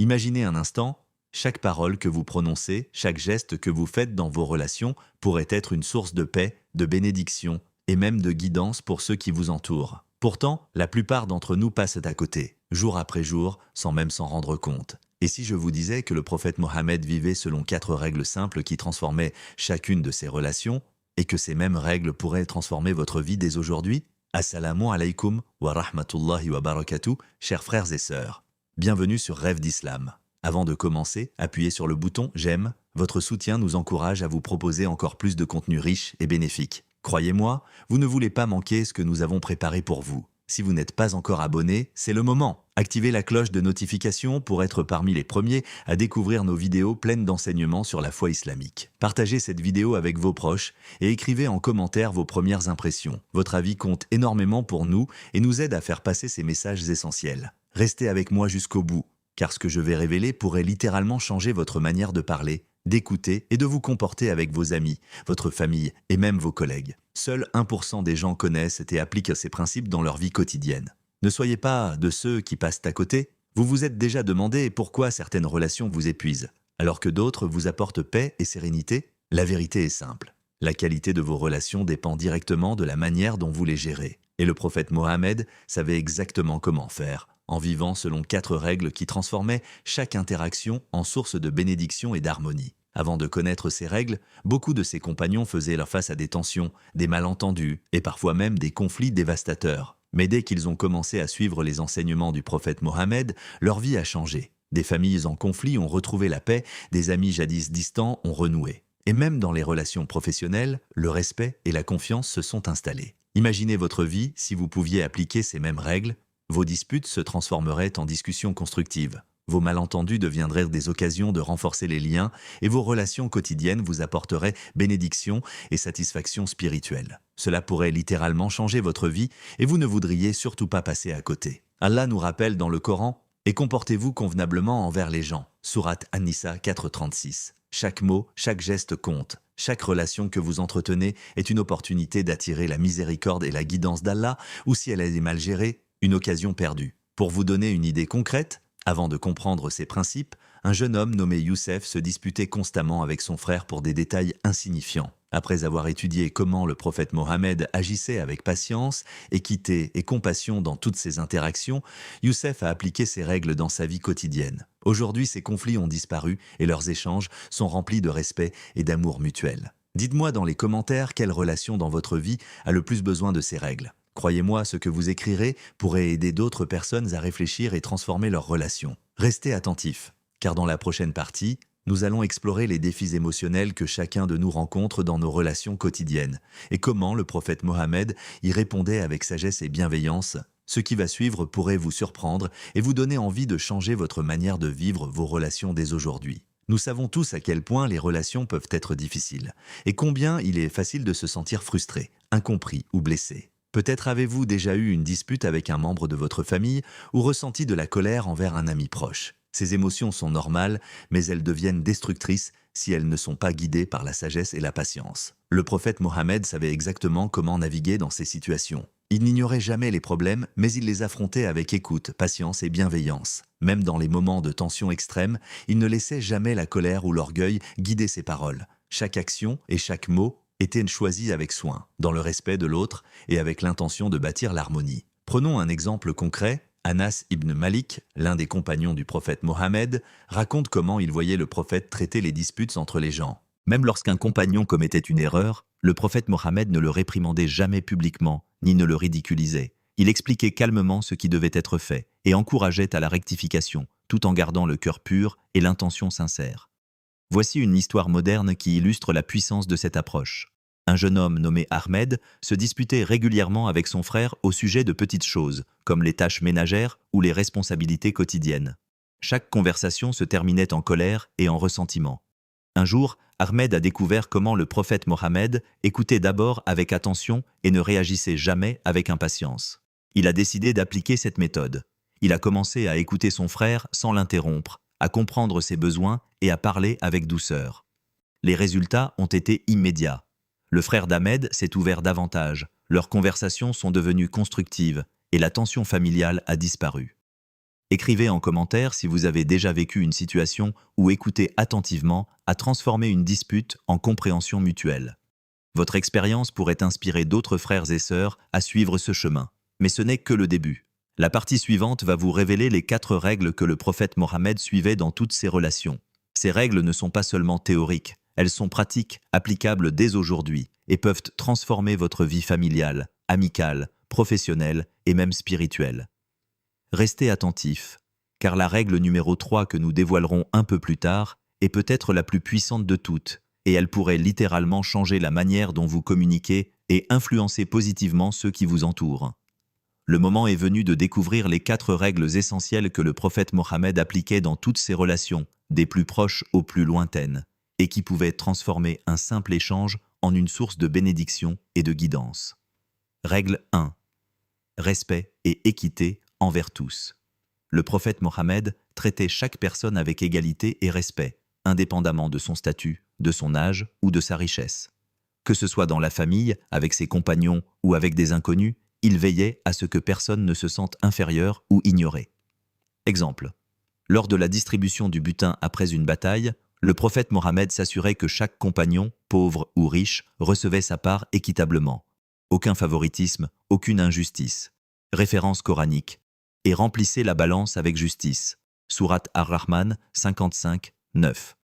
Imaginez un instant, chaque parole que vous prononcez, chaque geste que vous faites dans vos relations pourrait être une source de paix, de bénédiction et même de guidance pour ceux qui vous entourent. Pourtant, la plupart d'entre nous passent à côté, jour après jour, sans même s'en rendre compte. Et si je vous disais que le prophète Mohammed vivait selon 4 règles simples qui transformaient chacune de ses relations, et que ces mêmes règles pourraient transformer votre vie dès aujourd'hui? Assalamu alaikum wa rahmatullahi wa barakatuh, chers frères et sœurs. Bienvenue sur Rêve d'Islam. Avant de commencer, appuyez sur le bouton « J'aime ». Votre soutien nous encourage à vous proposer encore plus de contenu riche et bénéfique. Croyez-moi, vous ne voulez pas manquer ce que nous avons préparé pour vous. Si vous n'êtes pas encore abonné, c'est le moment. Activez la cloche de notification pour être parmi les premiers à découvrir nos vidéos pleines d'enseignements sur la foi islamique. Partagez cette vidéo avec vos proches et écrivez en commentaire vos premières impressions. Votre avis compte énormément pour nous et nous aide à faire passer ces messages essentiels. Restez avec moi jusqu'au bout, car ce que je vais révéler pourrait littéralement changer votre manière de parler, d'écouter et de vous comporter avec vos amis, votre famille et même vos collègues. Seuls 1% des gens connaissent et appliquent ces principes dans leur vie quotidienne. Ne soyez pas de ceux qui passent à côté. Vous vous êtes déjà demandé pourquoi certaines relations vous épuisent, alors que d'autres vous apportent paix et sérénité? La vérité est simple. La qualité de vos relations dépend directement de la manière dont vous les gérez. Et le prophète Mohammed savait exactement comment faire, en vivant selon 4 règles qui transformaient chaque interaction en source de bénédiction et d'harmonie. Avant de connaître ces règles, beaucoup de ses compagnons faisaient leur face à des tensions, des malentendus et parfois même des conflits dévastateurs. Mais dès qu'ils ont commencé à suivre les enseignements du prophète Mohammed, leur vie a changé. Des familles en conflit ont retrouvé la paix, des amis jadis distants ont renoué. Et même dans les relations professionnelles, le respect et la confiance se sont installés. Imaginez votre vie si vous pouviez appliquer ces mêmes règles. Vos disputes se transformeraient en discussions constructives. Vos malentendus deviendraient des occasions de renforcer les liens et vos relations quotidiennes vous apporteraient bénédiction et satisfaction spirituelle. Cela pourrait littéralement changer votre vie et vous ne voudriez surtout pas passer à côté. Allah nous rappelle dans le Coran « Et comportez-vous convenablement envers les gens » Sourate An-Nisa 4:36. Chaque mot, chaque geste compte. Chaque relation que vous entretenez est une opportunité d'attirer la miséricorde et la guidance d'Allah ou si elle est mal gérée, une occasion perdue. Pour vous donner une idée concrète, avant de comprendre ces principes, un jeune homme nommé Youssef se disputait constamment avec son frère pour des détails insignifiants. Après avoir étudié comment le prophète Mohammed agissait avec patience, équité et compassion dans toutes ses interactions, Youssef a appliqué ces règles dans sa vie quotidienne. Aujourd'hui, ces conflits ont disparu et leurs échanges sont remplis de respect et d'amour mutuel. Dites-moi dans les commentaires quelle relation dans votre vie a le plus besoin de ces règles. Croyez-moi, ce que vous écrirez pourrait aider d'autres personnes à réfléchir et transformer leurs relations. Restez attentifs, car dans la prochaine partie, nous allons explorer les défis émotionnels que chacun de nous rencontre dans nos relations quotidiennes et comment le prophète Mohammed y répondait avec sagesse et bienveillance. Ce qui va suivre pourrait vous surprendre et vous donner envie de changer votre manière de vivre vos relations dès aujourd'hui. Nous savons tous à quel point les relations peuvent être difficiles et combien il est facile de se sentir frustré, incompris ou blessé. Peut-être avez-vous déjà eu une dispute avec un membre de votre famille ou ressenti de la colère envers un ami proche. Ces émotions sont normales, mais elles deviennent destructrices si elles ne sont pas guidées par la sagesse et la patience. Le prophète Mohammed savait exactement comment naviguer dans ces situations. Il n'ignorait jamais les problèmes, mais il les affrontait avec écoute, patience et bienveillance. Même dans les moments de tension extrême, il ne laissait jamais la colère ou l'orgueil guider ses paroles. Chaque action et chaque mot était choisi avec soin, dans le respect de l'autre et avec l'intention de bâtir l'harmonie. Prenons un exemple concret. Anas ibn Malik, l'un des compagnons du prophète Mohammed, raconte comment il voyait le prophète traiter les disputes entre les gens. Même lorsqu'un compagnon commettait une erreur, le prophète Mohammed ne le réprimandait jamais publiquement, ni ne le ridiculisait. Il expliquait calmement ce qui devait être fait et encourageait à la rectification, tout en gardant le cœur pur et l'intention sincère. Voici une histoire moderne qui illustre la puissance de cette approche. Un jeune homme nommé Ahmed se disputait régulièrement avec son frère au sujet de petites choses, comme les tâches ménagères ou les responsabilités quotidiennes. Chaque conversation se terminait en colère et en ressentiment. Un jour, Ahmed a découvert comment le prophète Mohammed écoutait d'abord avec attention et ne réagissait jamais avec impatience. Il a décidé d'appliquer cette méthode. Il a commencé à écouter son frère sans l'interrompre, à comprendre ses besoins et à parler avec douceur. Les résultats ont été immédiats. Le frère d'Ahmed s'est ouvert davantage, leurs conversations sont devenues constructives et la tension familiale a disparu. Écrivez en commentaire si vous avez déjà vécu une situation où écouter attentivement a transformé une dispute en compréhension mutuelle. Votre expérience pourrait inspirer d'autres frères et sœurs à suivre ce chemin. Mais ce n'est que le début. La partie suivante va vous révéler les 4 règles que le prophète Mohammed suivait dans toutes ses relations. Ces règles ne sont pas seulement théoriques, elles sont pratiques, applicables dès aujourd'hui, et peuvent transformer votre vie familiale, amicale, professionnelle et même spirituelle. Restez attentifs, car la règle numéro 3 que nous dévoilerons un peu plus tard est peut-être la plus puissante de toutes, et elle pourrait littéralement changer la manière dont vous communiquez et influencer positivement ceux qui vous entourent. Le moment est venu de découvrir les 4 règles essentielles que le prophète Mohammed appliquait dans toutes ses relations, des plus proches aux plus lointaines, et qui pouvaient transformer un simple échange en une source de bénédiction et de guidance. Règle 1. Respect et équité envers tous. Le prophète Mohammed traitait chaque personne avec égalité et respect, indépendamment de son statut, de son âge ou de sa richesse. Que ce soit dans la famille, avec ses compagnons ou avec des inconnus, il veillait à ce que personne ne se sente inférieur ou ignoré. Exemple. Lors de la distribution du butin après une bataille, le prophète Mohammed s'assurait que chaque compagnon, pauvre ou riche, recevait sa part équitablement. Aucun favoritisme, aucune injustice. Référence coranique. Et remplissait la balance avec justice. Sourate Ar-Rahman 55, 9.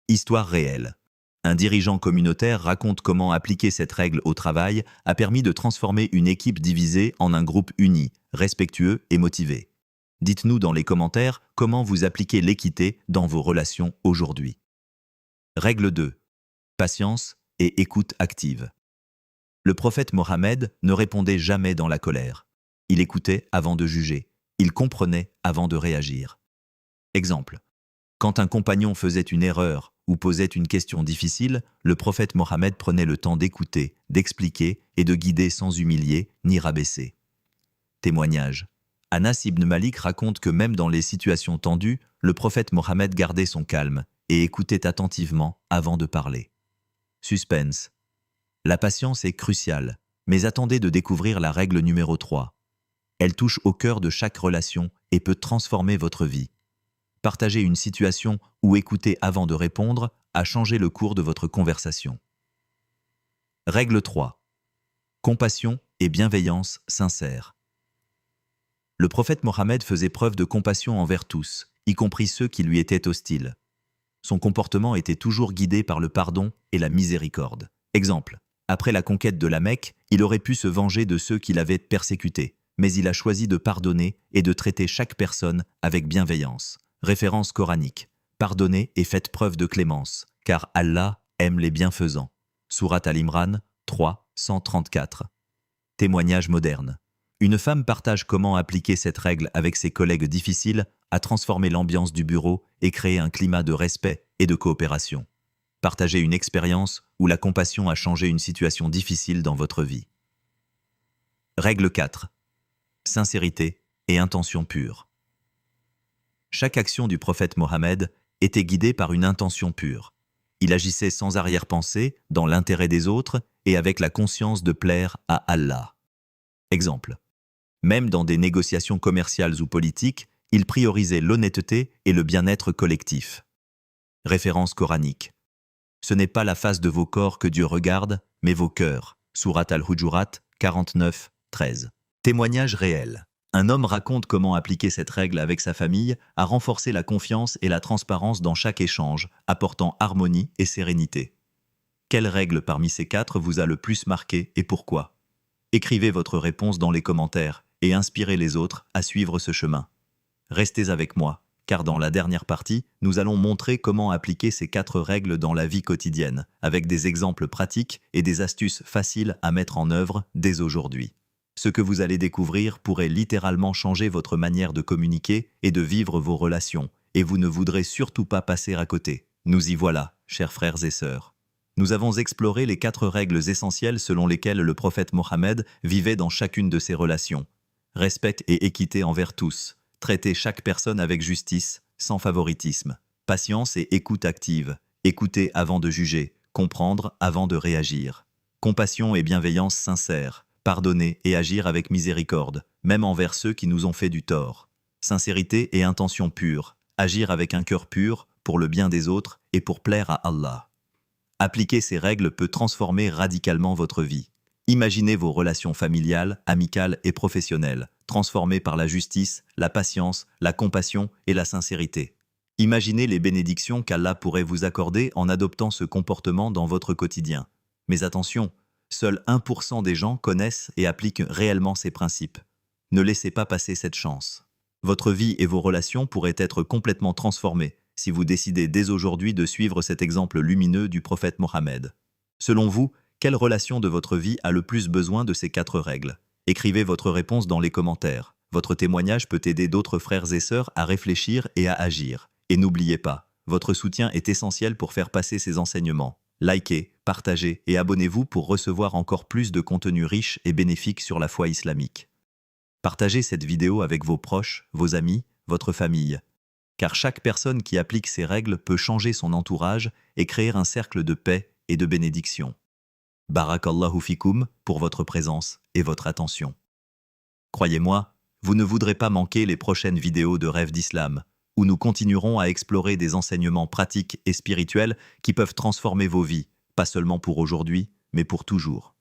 Histoire réelle. Un dirigeant communautaire raconte comment appliquer cette règle au travail a permis de transformer une équipe divisée en un groupe uni, respectueux et motivé. Dites-nous dans les commentaires comment vous appliquez l'équité dans vos relations aujourd'hui. Règle 2. Patience et écoute active. Le prophète Mohammed ne répondait jamais dans la colère. Il écoutait avant de juger. Il comprenait avant de réagir. Exemple. Quand un compagnon faisait une erreur ou posait une question difficile, le prophète Mohammed prenait le temps d'écouter, d'expliquer et de guider sans humilier ni rabaisser. Témoignage. Anas ibn Malik raconte que même dans les situations tendues, le prophète Mohammed gardait son calme et écoutait attentivement avant de parler. Suspense. La patience est cruciale, mais attendez de découvrir la règle numéro 3. Elle touche au cœur de chaque relation et peut transformer votre vie. Partager une situation ou écouter avant de répondre a changé le cours de votre conversation. Règle 3. Compassion et bienveillance sincère. Le prophète Mohammed faisait preuve de compassion envers tous, y compris ceux qui lui étaient hostiles. Son comportement était toujours guidé par le pardon et la miséricorde. Exemple. Après la conquête de la Mecque, il aurait pu se venger de ceux qui l'avaient persécuté, mais il a choisi de pardonner et de traiter chaque personne avec bienveillance. Référence coranique. Pardonnez et faites preuve de clémence, car Allah aime les bienfaisants. Sourate Al-Imran 3, 134. Témoignage moderne. Une femme partage comment appliquer cette règle avec ses collègues difficiles a transformé l'ambiance du bureau et créé un climat de respect et de coopération. Partagez une expérience où la compassion a changé une situation difficile dans votre vie. Règle 4. Sincérité et intention pure. Chaque action du prophète Mohammed était guidée par une intention pure. Il agissait sans arrière-pensée, dans l'intérêt des autres et avec la conscience de plaire à Allah. Exemple. Même dans des négociations commerciales ou politiques, il priorisait l'honnêteté et le bien-être collectif. Référence coranique. Ce n'est pas la face de vos corps que Dieu regarde, mais vos cœurs. Sourate Al-Hujurat 49, 13. Témoignage réel. Un homme raconte comment appliquer cette règle avec sa famille a renforcé la confiance et la transparence dans chaque échange, apportant harmonie et sérénité. Quelle règle parmi ces 4 vous a le plus marqué et pourquoi? Écrivez votre réponse dans les commentaires et inspirez les autres à suivre ce chemin. Restez avec moi, car dans la dernière partie, nous allons montrer comment appliquer ces 4 règles dans la vie quotidienne, avec des exemples pratiques et des astuces faciles à mettre en œuvre dès aujourd'hui. Ce que vous allez découvrir pourrait littéralement changer votre manière de communiquer et de vivre vos relations, et vous ne voudrez surtout pas passer à côté. Nous y voilà, chers frères et sœurs. Nous avons exploré les 4 règles essentielles selon lesquelles le prophète Mohammed vivait dans chacune de ses relations. Respect et équité envers tous. Traiter chaque personne avec justice, sans favoritisme. Patience et écoute active. Écouter avant de juger. Comprendre avant de réagir. Compassion et bienveillance sincère. Pardonner et agir avec miséricorde, même envers ceux qui nous ont fait du tort. Sincérité et intention pure. Agir avec un cœur pur, pour le bien des autres et pour plaire à Allah. Appliquer ces règles peut transformer radicalement votre vie. Imaginez vos relations familiales, amicales et professionnelles, transformées par la justice, la patience, la compassion et la sincérité. Imaginez les bénédictions qu'Allah pourrait vous accorder en adoptant ce comportement dans votre quotidien. Mais attention, seuls 1% des gens connaissent et appliquent réellement ces principes. Ne laissez pas passer cette chance. Votre vie et vos relations pourraient être complètement transformées si vous décidez dès aujourd'hui de suivre cet exemple lumineux du prophète Mohammed. Selon vous, quelle relation de votre vie a le plus besoin de ces 4 règles? Écrivez votre réponse dans les commentaires. Votre témoignage peut aider d'autres frères et sœurs à réfléchir et à agir. Et n'oubliez pas, votre soutien est essentiel pour faire passer ces enseignements. Likez, partagez et abonnez-vous pour recevoir encore plus de contenu riche et bénéfique sur la foi islamique. Partagez cette vidéo avec vos proches, vos amis, votre famille. Car chaque personne qui applique ces règles peut changer son entourage et créer un cercle de paix et de bénédiction. Barakallahu fikoum pour votre présence et votre attention. Croyez-moi, vous ne voudrez pas manquer les prochaines vidéos de Rêves d'Islam, où nous continuerons à explorer des enseignements pratiques et spirituels qui peuvent transformer vos vies, pas seulement pour aujourd'hui, mais pour toujours.